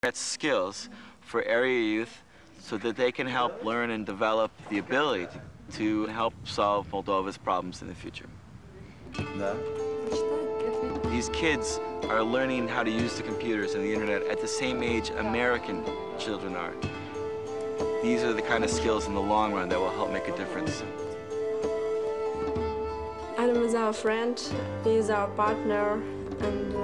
Get skills for area youth so that they can help learn and develop the ability to help solve Moldova's problems in the future. These kids are learning how to use the computers and the internet at the same age American children are. These are the kind of skills in the long run that will help make a difference. Adam is our friend, he is our partner, and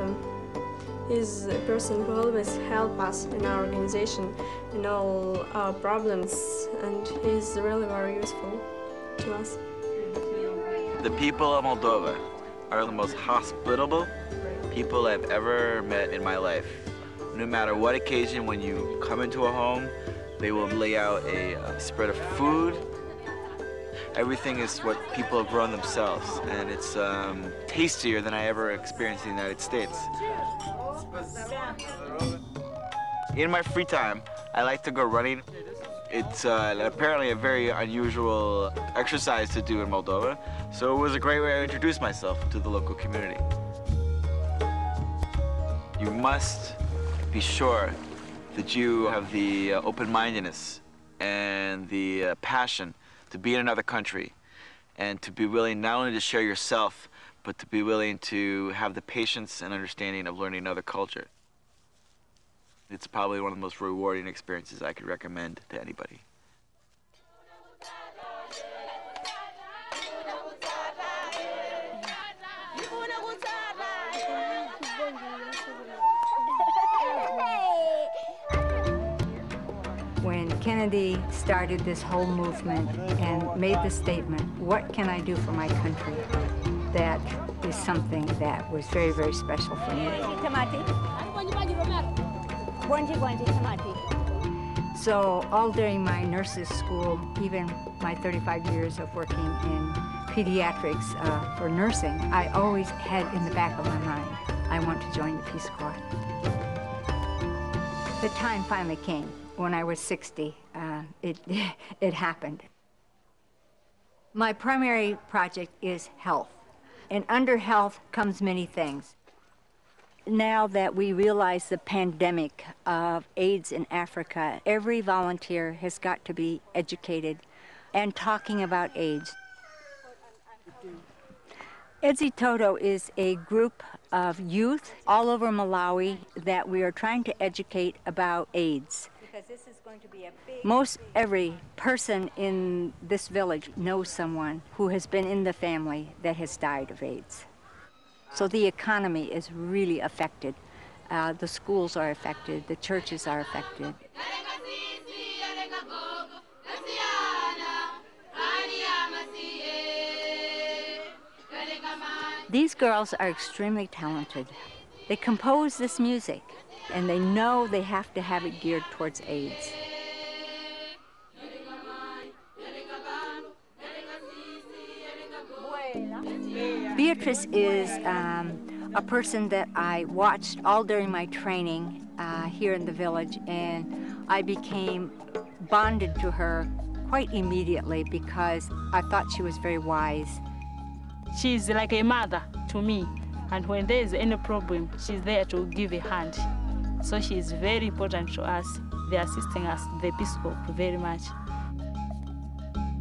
he's a person who always helps us in our organization in all our problems, and he's really very useful to us. The people of Moldova are the most hospitable people I've ever met in my life. No matter what occasion, when you come into a home, they will lay out a spread of food. Everything is what people have grown themselves, and it's tastier than I ever experienced in the United States. In my free time, I like to go running. It's apparently a very unusual exercise to do in Moldova, so it was a great way to introduce myself to the local community. You must be sure that you have the open-mindedness and the passion to be in another country, and to be willing not only to share yourself, but to be willing to have the patience and understanding of learning another culture. It's probably one of the most rewarding experiences I could recommend to anybody. When Kennedy started this whole movement and made the statement, what can I do for my country? That is something that was very, very special for me. So all during my nurse's school, even my 35 years of working in pediatrics for nursing, I always had in the back of my mind, I want to join the Peace Corps. The time finally came. When I was 60, it happened. My primary project is health, and under health comes many things. Now that we realize the pandemic of AIDS in Africa, every volunteer has got to be educated and talking about AIDS. Edzi Toto is a group of youth all over Malawi that we are trying to educate about AIDS. This is going to be a big... Most every person in this village knows someone who has been in the family that has died of AIDS. So the economy is really affected. The schools are affected, the churches are affected. These girls are extremely talented. They compose this music, and they know they have to have it geared towards AIDS. Beatrice is a person that I watched all during my training here in the village, and I became bonded to her quite immediately because I thought she was very wise. She's like a mother to me, and when there is any problem, she's there to give a hand. So she's very important to us. They're assisting us, the Peace Corps, very much.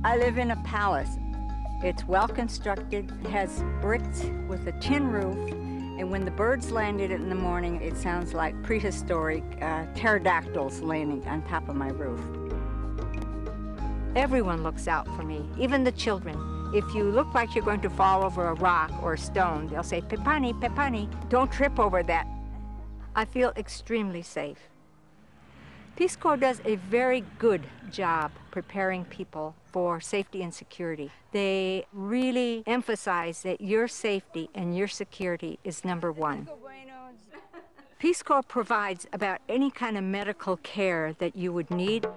I live in a palace. It's well constructed, it has bricks with a tin roof, and when the birds landed in the morning, it sounds like prehistoric pterodactyls landing on top of my roof. Everyone looks out for me, even the children. If you look like you're going to fall over a rock or a stone, they'll say, "Pepani, Pepani, don't trip over that." I feel extremely safe. Peace Corps does a very good job preparing people for safety and security. They really emphasize that your safety and your security is #1. Peace Corps provides about any kind of medical care that you would need.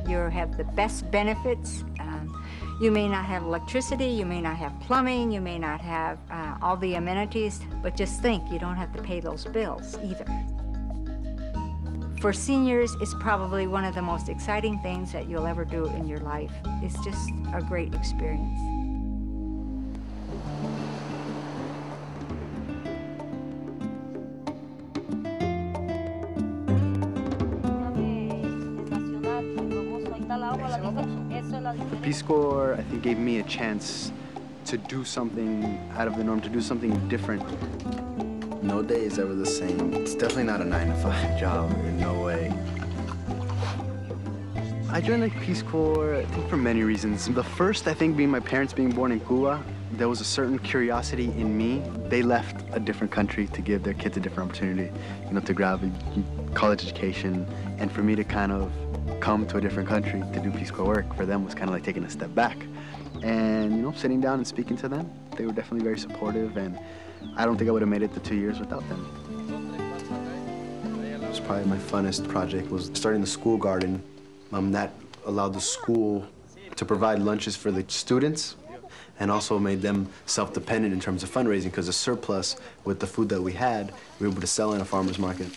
You have the best benefits. You may not have electricity, you may not have plumbing, you may not have all the amenities, but just think, you don't have to pay those bills either. For seniors, it's probably one of the most exciting things that you'll ever do in your life. It's just a great experience. The Peace Corps, I think, gave me a chance to do something out of the norm, to do something different. No day is ever the same. It's definitely not a 9-to-5 job, in no way. I joined the Peace Corps, I think, for many reasons. The first, I think, being my parents being born in Cuba, there was a certain curiosity in me. They left a different country to give their kids a different opportunity, you know, to grab a college education. And for me to kind of come to a different country to do Peace Corps work, for them was kind of like taking a step back. And, you know, sitting down and speaking to them, they were definitely very supportive, and I don't think I would have made it the 2 years without them. It was probably my funnest project, was starting the school garden. That allowed the school to provide lunches for the students and also made them self-dependent in terms of fundraising, because the surplus with the food that we had, we were able to sell in a farmer's market.